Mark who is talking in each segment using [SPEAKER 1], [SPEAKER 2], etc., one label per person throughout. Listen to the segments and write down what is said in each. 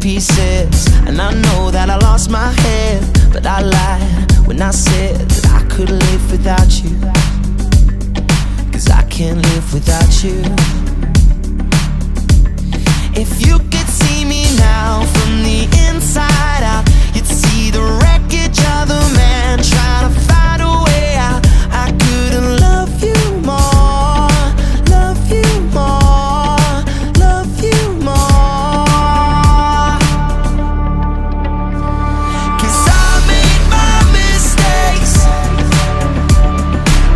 [SPEAKER 1] pieces, and I know that I lost my head, but I lied when I said that I could live without you, 'cause I can't live without you. If you could see me now from the inside out, you'd see the wreckage of the man trying to find a way out. I couldn't love you more, love you more, love you more. 'Cause I made my mistakes,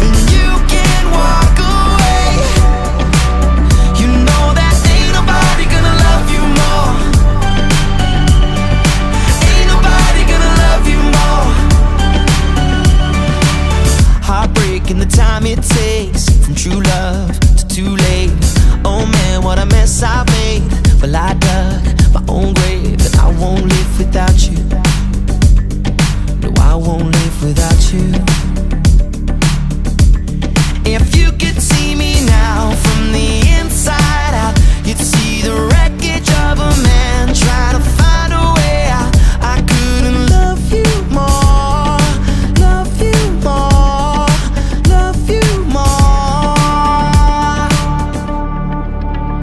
[SPEAKER 1] and you can walk away. You know that ain't nobody gonna love you more. Ain't nobody gonna love you more. Heartbreaking the time it takes from true love to too late. Oh man, what a mess I made. Well, I dug my own grave, and I won't live without you.